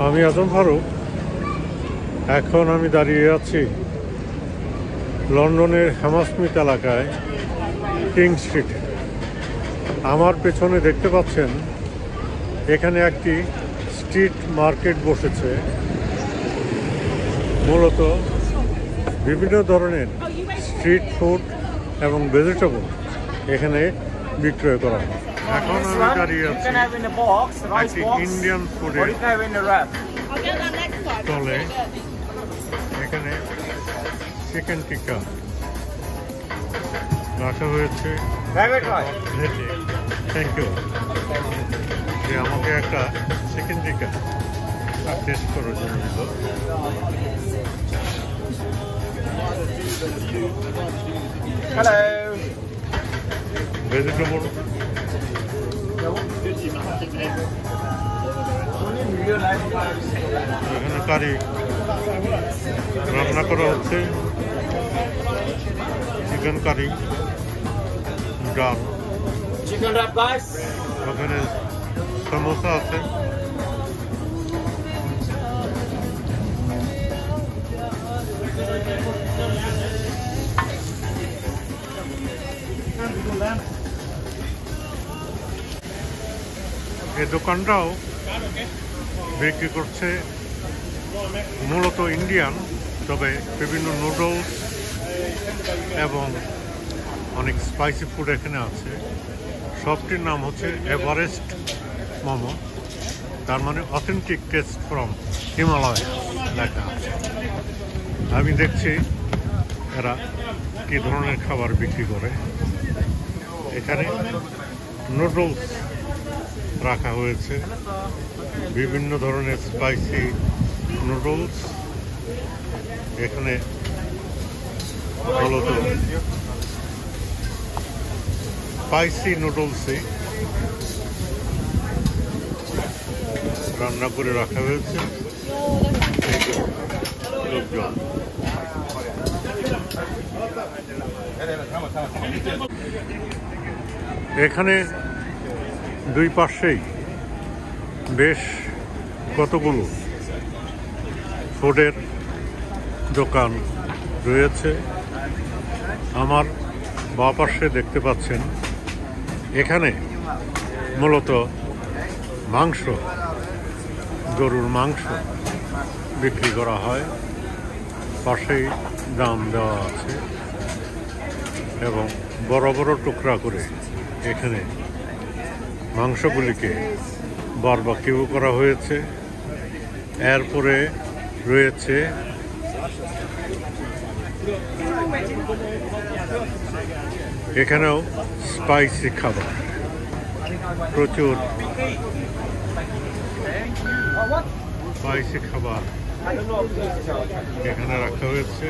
আমি আজম ফারুক। এখন আমি দাঁড়িয়ে আছি লন্ডনের হ্যামারস্মিথ এলাকায় কিং স্ট্রিটে। আমার পেছনে দেখতে পাচ্ছেন এখানে একটি স্ট্রিট মার্কেট বসেছে। মূলত বিভিন্ন ধরনের স্ট্রিট ফুড এবং ভেজিটেবল এখানে বিক্রয় করা হয়। এখন আমি দাঁড়িয়ে আছি একটি ইন্ডিয়ান ফুডের স্টলে। এখানে চিকেন টিক্কা রাখা হয়েছে। Thank you. যে আমাকে একটা চিকেন টিক্কা টেস্ট করার জন্য দিল। হ্যালো। ভেজিটেবল এখানে কারি রান্না করা হচ্ছে। চিকেন কারি, ডাল, ওখানে সমোসা আছে। এই দোকানটাও বিক্রি করছে মূলত ইন্ডিয়ান, তবে বিভিন্ন নুডলস এবং অনেক স্পাইসি ফুড এখানে আছে। শপটির নাম হচ্ছে এভারেস্ট মোমো, তার মানে অথেন্টিক টেস্ট ফ্রম হিমালয় লেখা আছে। আমি দেখছি এরা কী ধরনের খাবার বিক্রি করে। এখানে নুডলস রাখা হয়েছে, বিভিন্ন ধরনের স্পাইসি নুডলস। এখানে মূলত স্পাইসি নুডলসই রান্না করে রাখা হয়েছে। লোকজন এখানে দুই পাশেই বেশ কতগুলো ফুডের দোকান রয়েছে। আমার বাঁ পাশে দেখতে পাচ্ছেন এখানে মূলত মাংস, গরুর মাংস বিক্রি করা হয়। পাশেই দাম দেওয়া আছে এবং বড় বড় টুকরা করে এখানে মাংসগুলিকে বারবিকিউ করা হয়েছে। এরপরে রয়েছে এখানেও স্পাইসি খাবার, প্রচুর স্পাইসি খাবার এখানে রাখা হয়েছে।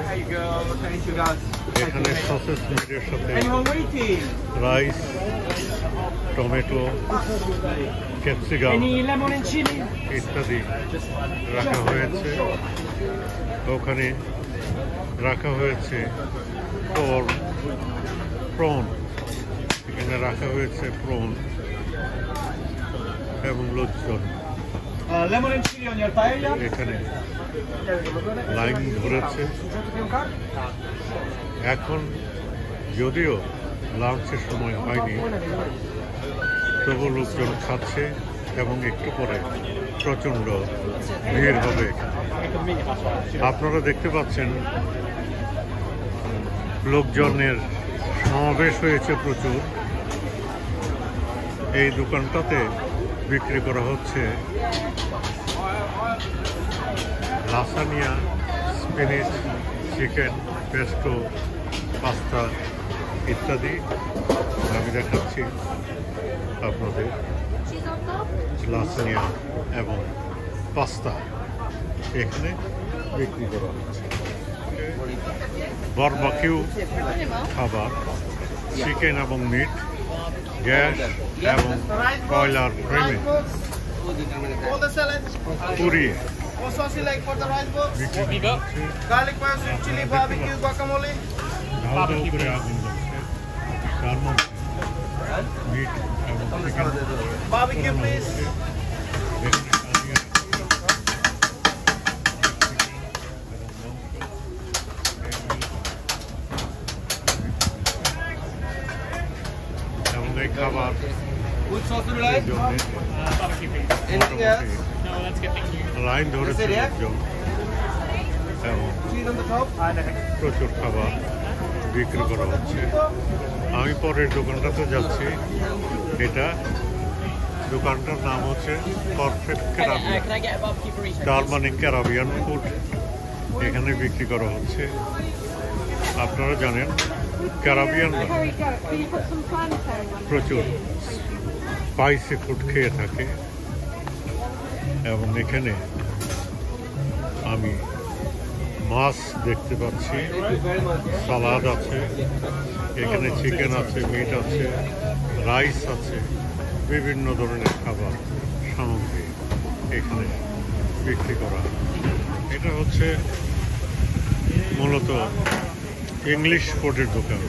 এখানে সসেস মিটের সাথে রাইস, টমেটো, ক্যাপসিকাম ইত্যাদি রাখা হয়েছে। ওখানে রাখা হয়েছে প্রন, এখানে রাখা হয়েছে প্রন এবং লোচন। এখানে লাইন ধরেছে। এখন যদিও লাঞ্চের সময় হয়নি, তবু লোকজন খাচ্ছে এবং একটু পরে প্রচণ্ড ভিড় হবে। আপনারা দেখতে পাচ্ছেন লোকজনের সমাবেশ হয়েছে প্রচুর। এই দোকানটাতে বিক্রি করা হচ্ছে lasagna, spinach, chicken, pesto, pasta ইত্যাদি। আমি দেখাচ্ছি আপনাদের লাসানিয়া এবং পাস্তা এখানে বিক্রি করা হচ্ছে। বারবিকিউ খাবার, চিকেন এবং মিট, গ্যাস এবং কয়লার ফ্রেমে পুড়িয়ে ঢাল করে আগুন জ্বলছে। তার মধ্যে মিট এবং চিকেন এই জন্যে লাইন ধরেছে লোকজন এবং প্রচুর খাবার বিক্রি করা হচ্ছে। আমি পরের দোকানটাতে যাচ্ছি। এটা দোকানটার নাম হচ্ছে পারফেক্ট ক্যারাবিয়ান, তার মানে ক্যারাবিয়ান ফুড এখানে বিক্রি করা হচ্ছে। আপনারা জানেন ক্যারাবিয়ানরা প্রচুর স্পাইসি ফুড খেয়ে থাকে এবং এখানে আমি মাছ দেখতে পাচ্ছি, সালাদ আছে, এখানে চিকেন আছে, মিট আছে, রাইস আছে, বিভিন্ন ধরনের খাবার সামগ্রী এখানে বিক্রি করা হয়। এটা হচ্ছে মূলত ইংলিশ ফুডের দোকান।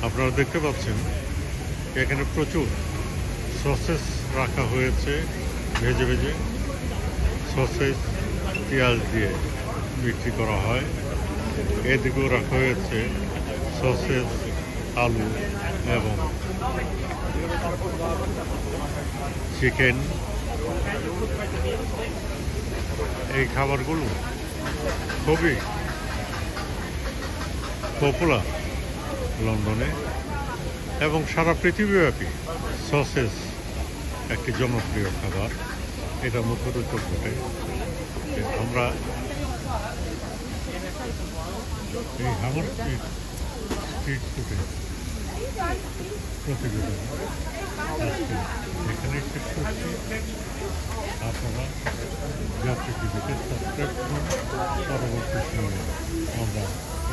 আপনারা দেখতে পাচ্ছেন এখানে প্রচুর সসেস রাখা হয়েছে, ভেজে ভেজে সসেস পেঁয়াজ দিয়ে বিক্রি করা হয়। এদিকেও রাখা হয়েছে সসেস, আলু এবং চিকেন। এই খাবারগুলো খুবই পপুলার লন্ডনে এবং সারা পৃথিবীব্যাপী। সসেস একটি জনপ্রিয় খাবার, এটা মুখরোচক বটে। আমরা এই হামার স্ট্রিট ফুডে প্রতিবেদন আজকে এখানে শেষ করছি। আপনারা যাত্রী টিভিকে সাবস্ক্রাইব করুন। পরবর্তী সময়ে আমরা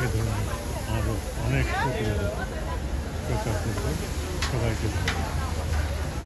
এ ধরনের আরও অনেক প্রতিবেদন প্রচার করব। সবাইকে ধন্যবাদ।